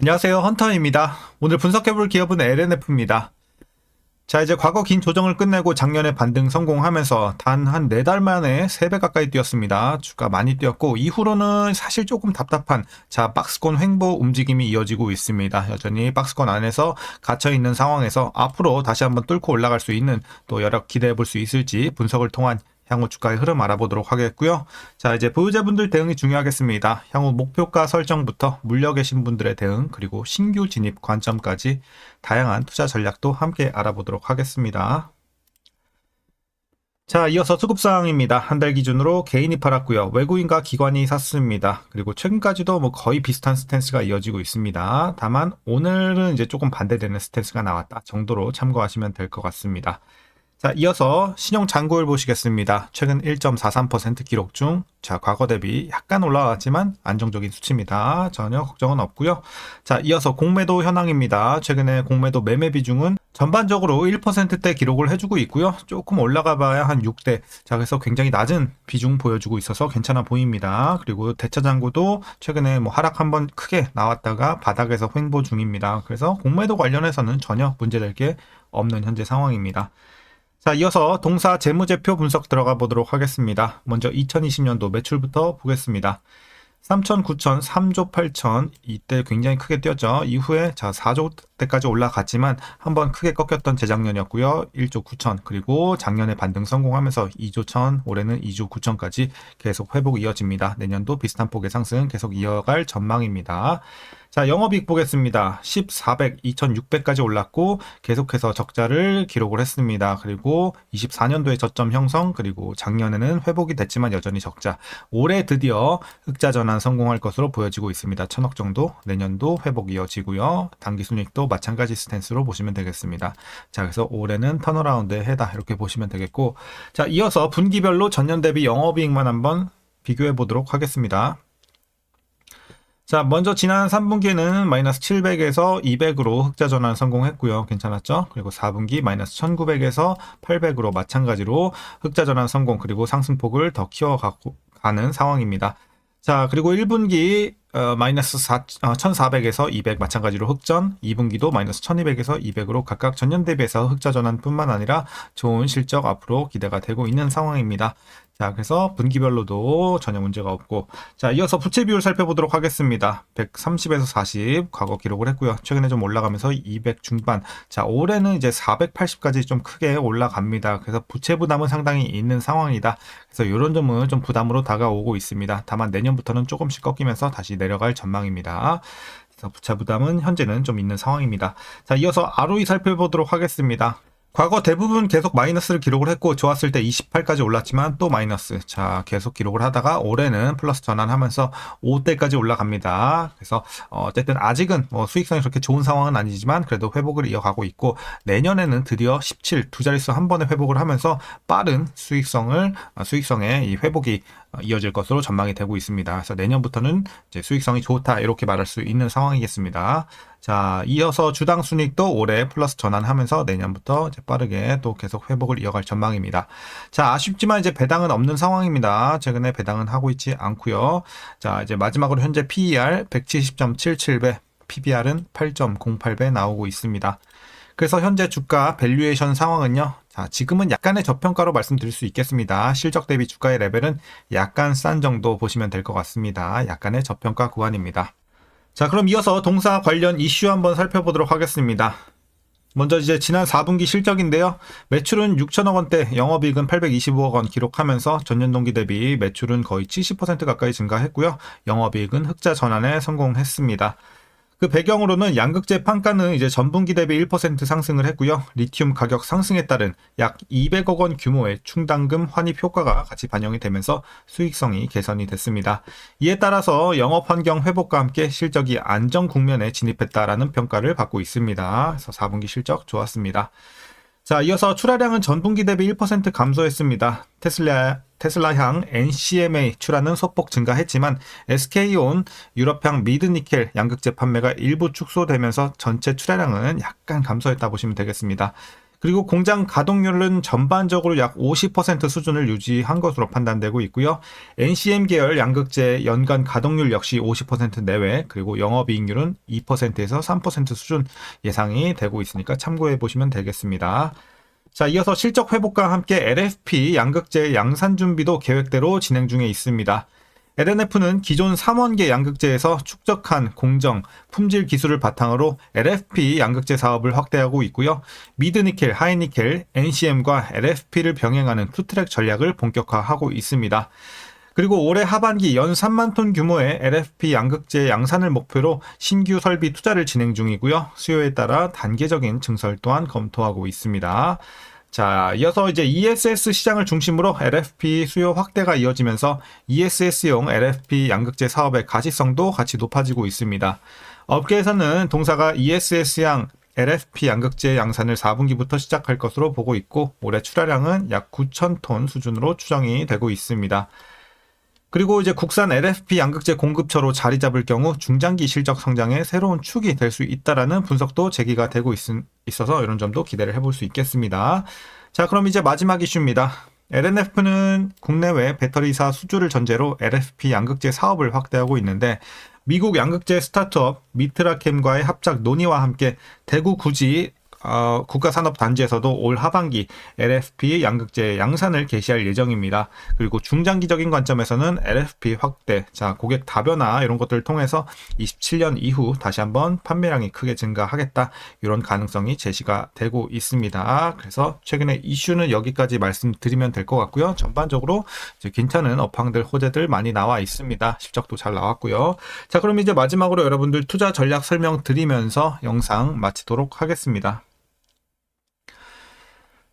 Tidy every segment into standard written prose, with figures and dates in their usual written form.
안녕하세요. 헌터입니다. 오늘 분석해볼 기업은 LNF입니다. 자, 이제 과거 긴 조정을 끝내고 작년에 반등 성공하면서 단 한 4달 만에 3배 가까이 뛰었습니다. 주가 많이 뛰었고 이후로는 사실 조금 답답한 박스권 횡보 움직임이 이어지고 있습니다. 여전히 박스권 안에서 갇혀있는 상황에서 앞으로 다시 한번 뚫고 올라갈 수 있는 또 여력 기대해볼 수 있을지 분석을 통한 향후 주가의 흐름 알아보도록 하겠고요. 자, 이제 보유자분들 대응이 중요하겠습니다. 향후 목표가 설정부터 물려 계신 분들의 대응, 그리고 신규 진입 관점까지 다양한 투자 전략도 함께 알아보도록 하겠습니다. 자, 이어서 수급사항입니다. 한 달 기준으로 개인이 팔았고요. 외국인과 기관이 샀습니다. 그리고 최근까지도 거의 비슷한 스탠스가 이어지고 있습니다. 다만 오늘은 이제 조금 반대되는 스탠스가 나왔다 정도로 참고하시면 될 것 같습니다. 자, 이어서 신용 잔고율 보시겠습니다. 최근 1.43% 기록 중, 과거 대비 약간 올라왔지만 안정적인 수치입니다. 전혀 걱정은 없고요. 자, 이어서 공매도 현황입니다. 최근에 공매도 매매 비중은 전반적으로 1%대 기록을 해주고 있고요. 조금 올라가 봐야 한 6대. 자, 그래서 굉장히 낮은 비중 보여주고 있어서 괜찮아 보입니다. 그리고 대차 잔고도 최근에 하락 한번 크게 나왔다가 바닥에서 횡보 중입니다. 그래서 공매도 관련해서는 전혀 문제될 게 없는 현재 상황입니다. 자, 이어서 동사 재무제표 분석 들어가 보도록 하겠습니다. 먼저 2020년도 매출부터 보겠습니다. 3천, 9천, 3조 8천 이때 굉장히 크게 뛰었죠. 이후에 4조 대까지 올라갔지만 한번 크게 꺾였던 재작년이었고요. 1조 9천 그리고 작년에 반등 성공하면서 2조 1천 올해는 2조 9천까지 계속 회복 이어집니다. 내년도 비슷한 폭의 상승 계속 이어갈 전망입니다. 자, 영업이익 보겠습니다. 1,400, 2,600까지 올랐고 계속해서 적자를 기록을 했습니다. 그리고 24년도에 저점 형성, 그리고 작년에는 회복이 됐지만 여전히 적자. 올해 드디어 흑자 전환 성공할 것으로 보여지고 있습니다. 1,000억 정도, 내년도 회복 이어지고요. 당기순이익도 마찬가지 스탠스로 보시면 되겠습니다. 자, 그래서 올해는 턴어라운드의 해다 이렇게 보시면 되겠고, 자, 이어서 분기별로 전년 대비 영업이익만 한번 비교해 보도록 하겠습니다. 자, 먼저 지난 3분기에는 마이너스 700에서 200으로 흑자 전환 성공했고요. 괜찮았죠? 그리고 4분기 마이너스 1900에서 800으로 마찬가지로 흑자 전환 성공, 그리고 상승폭을 더 키워가는 상황입니다. 자, 그리고 1분기 마이너스 1400에서 200 마찬가지로 흑전, 2분기도 마이너스 1200에서 200으로 각각 전년 대비해서 흑자 전환뿐만 아니라 좋은 실적 앞으로 기대가 되고 있는 상황입니다. 자, 그래서 분기별로도 전혀 문제가 없고, 자, 이어서 부채 비율 살펴보도록 하겠습니다. 130에서 40 과거 기록을 했고요. 최근에 좀 올라가면서 200 중반. 자, 올해는 이제 480까지 좀 크게 올라갑니다. 그래서 부채 부담은 상당히 있는 상황이다. 그래서 이런 점은 좀 부담으로 다가오고 있습니다. 다만 내년부터는 조금씩 꺾이면서 다시 내려갈 전망입니다. 그래서 부채 부담은 현재는 좀 있는 상황입니다. 자, 이어서 ROE 살펴보도록 하겠습니다. 과거 대부분 계속 마이너스를 기록을 했고 좋았을 때 28까지 올랐지만 또 마이너스. 자, 계속 기록을 하다가 올해는 플러스 전환하면서 5대까지 올라갑니다. 그래서 어쨌든 아직은 수익성이 그렇게 좋은 상황은 아니지만 그래도 회복을 이어가고 있고, 내년에는 드디어 17 두 자릿수 한 번에 회복을 하면서 빠른 수익성의 이 회복이 이어질 것으로 전망이 되고 있습니다. 그래서 내년부터는 이제 수익성이 좋다 이렇게 말할 수 있는 상황이겠습니다. 자, 이어서 주당 순이익도 올해 플러스 전환하면서 내년부터 이제 빠르게 또 계속 회복을 이어갈 전망입니다. 자, 아쉽지만 이제 배당은 없는 상황입니다. 최근에 배당은 하고 있지 않고요. 자, 이제 마지막으로 현재 PER 170.77배, PBR은 8.08배 나오고 있습니다. 그래서 현재 주가 밸류에이션 상황은요. 자, 지금은 약간의 저평가로 말씀드릴 수 있겠습니다. 실적 대비 주가의 레벨은 약간 싼 정도 보시면 될 것 같습니다. 약간의 저평가 구간입니다. 자, 그럼 이어서 동사 관련 이슈 한번 살펴보도록 하겠습니다. 먼저 이제 지난 4분기 실적인데요. 매출은 6천억 원대, 영업이익은 825억 원 기록하면서 전년 동기 대비 매출은 거의 70% 가까이 증가했고요. 영업이익은 흑자 전환에 성공했습니다. 그 배경으로는 양극재 판가는 이제 전분기 대비 1% 상승을 했고요. 리튬 가격 상승에 따른 약 200억 원 규모의 충당금 환입 효과가 같이 반영이 되면서 수익성이 개선이 됐습니다. 이에 따라서 영업 환경 회복과 함께 실적이 안정 국면에 진입했다라는 평가를 받고 있습니다. 그래서 4분기 실적 좋았습니다. 자, 이어서 출하량은 전분기 대비 1% 감소했습니다. 테슬라향 NCMA 출하는 소폭 증가했지만 SK온 유럽향 미드니켈 양극재 판매가 일부 축소되면서 전체 출하량은 약간 감소했다 보시면 되겠습니다. 그리고 공장 가동률은 전반적으로 약 50% 수준을 유지한 것으로 판단되고 있고요. NCM 계열 양극재 연간 가동률 역시 50% 내외, 그리고 영업이익률은 2%에서 3% 수준 예상이 되고 있으니까 참고해 보시면 되겠습니다. 자, 이어서 실적 회복과 함께 LFP 양극재 양산 준비도 계획대로 진행 중에 있습니다. LNF는 기존 3원계 양극재에서 축적한 공정, 품질 기술을 바탕으로 LFP 양극재 사업을 확대하고 있고요. 미드니켈, 하이니켈, NCM과 LFP를 병행하는 투트랙 전략을 본격화하고 있습니다. 그리고 올해 하반기 연 3만 톤 규모의 LFP 양극재 양산을 목표로 신규 설비 투자를 진행 중이고요. 수요에 따라 단계적인 증설 또한 검토하고 있습니다. 자, 이어서 이제 ESS 시장을 중심으로 LFP 수요 확대가 이어지면서 ESS용 LFP 양극재 사업의 가시성도 같이 높아지고 있습니다. 업계에서는 동사가 ESS양 LFP 양극재 양산을 4분기부터 시작할 것으로 보고 있고, 올해 출하량은 약 9,000톤 수준으로 추정이 되고 있습니다. 그리고 이제 국산 LFP 양극재 공급처로 자리 잡을 경우 중장기 실적 성장의 새로운 축이 될 수 있다라는 분석도 제기가 되고 있어서 이런 점도 기대를 해볼 수 있겠습니다. 자, 그럼 이제 마지막 이슈입니다. LNF는 국내외 배터리사 수주를 전제로 LFP 양극재 사업을 확대하고 있는데, 미국 양극재 스타트업 미트라캠과의 합작 논의와 함께 대구 구지 국가산업단지에서도 올 하반기 LFP 양극재 양산을 개시할 예정입니다. 그리고 중장기적인 관점에서는 LFP 확대, 자, 고객 다변화 이런 것들을 통해서 27년 이후 다시 한번 판매량이 크게 증가하겠다, 이런 가능성이 제시가 되고 있습니다. 그래서 최근에 이슈는 여기까지 말씀드리면 될 것 같고요. 전반적으로 이제 괜찮은 업황들, 호재들 많이 나와 있습니다. 실적도 잘 나왔고요. 자, 그럼 이제 마지막으로 여러분들 투자 전략 설명 드리면서 영상 마치도록 하겠습니다.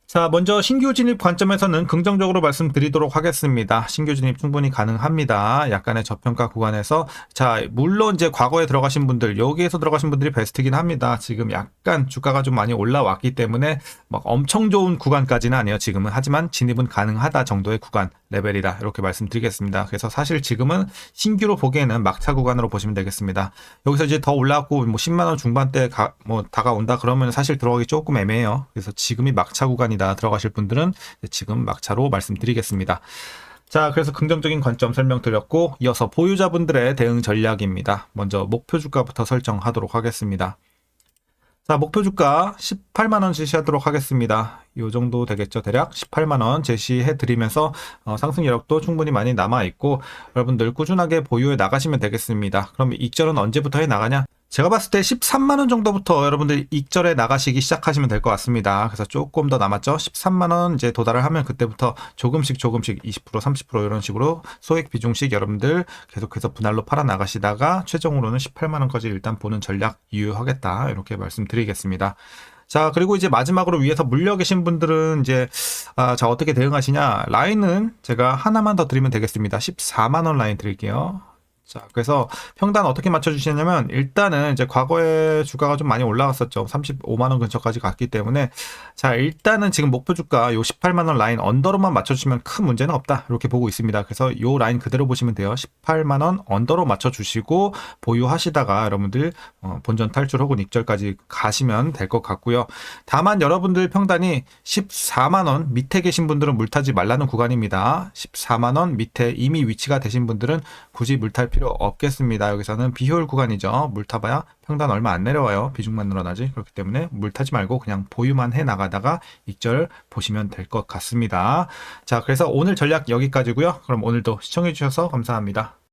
자, 먼저 신규 진입 관점에서는 긍정적으로 말씀드리도록 하겠습니다. 신규 진입 충분히 가능합니다. 약간의 저평가 구간에서, 자, 물론 이제 과거에 들어가신 분들, 여기에서 들어가신 분들이 베스트긴 합니다. 지금 약간 주가가 좀 많이 올라왔기 때문에 막 엄청 좋은 구간까지는 아니에요, 지금은. 하지만 진입은 가능하다 정도의 구간 레벨이다, 이렇게 말씀드리겠습니다. 그래서 사실 지금은 신규로 보기에는 막차 구간으로 보시면 되겠습니다. 여기서 이제 더 올라왔고 뭐 10만 원 중반대 다가온다 그러면 사실 들어가기 조금 애매해요. 그래서 지금이 막차 구간이다 들어가실 분들은 지금 막차로 말씀드리겠습니다. 자, 그래서 긍정적인 관점 설명드렸고, 이어서 보유자분들의 대응 전략입니다. 먼저 목표 주가부터 설정하도록 하겠습니다. 자, 목표 주가 18만원 제시하도록 하겠습니다. 이 정도 되겠죠. 대략 18만원 제시해 드리면서 상승 이력도 충분히 많이 남아있고, 여러분들 꾸준하게 보유해 나가시면 되겠습니다. 그럼 익절은 언제부터 해 나가냐? 제가 봤을 때 13만원 정도부터 여러분들 익절에 나가시기 시작하시면 될 것 같습니다. 그래서 조금 더 남았죠. 13만원 이제 도달을 하면 그때부터 조금씩 20%, 30% 이런 식으로 소액 비중씩 여러분들 계속해서 분할로 팔아 나가시다가 최종으로는 18만원까지 일단 보는 전략 유효하겠다, 이렇게 말씀드리겠습니다. 자, 그리고 이제 마지막으로 위에서 물려 계신 분들은 이제 자, 어떻게 대응하시냐? 라인은 제가 하나만 더 드리면 되겠습니다. 14만원 라인 드릴게요. 자, 그래서 평단 어떻게 맞춰주시냐면, 일단은 이제 과거에 주가가 좀 많이 올라갔었죠. 35만원 근처까지 갔기 때문에, 자, 일단은 지금 목표 주가 요 18만원 라인 언더로만 맞춰주시면 큰 문제는 없다, 이렇게 보고 있습니다. 그래서 요 라인 그대로 보시면 돼요. 18만원 언더로 맞춰주시고 보유하시다가 여러분들 본전 탈출 혹은 익절까지 가시면 될 것 같고요. 다만 여러분들 평단이 14만원 밑에 계신 분들은 물타지 말라는 구간입니다. 14만원 밑에 이미 위치가 되신 분들은 굳이 물탈 필요 없겠습니다. 여기서는 비효율 구간이죠. 물 타봐야 평단 얼마 안 내려와요. 비중만 늘어나지. 그렇기 때문에 물 타지 말고 그냥 보유만 해 나가다가 익절 보시면 될 것 같습니다. 자, 그래서 오늘 전략 여기까지고요. 그럼 오늘도 시청해 주셔서 감사합니다.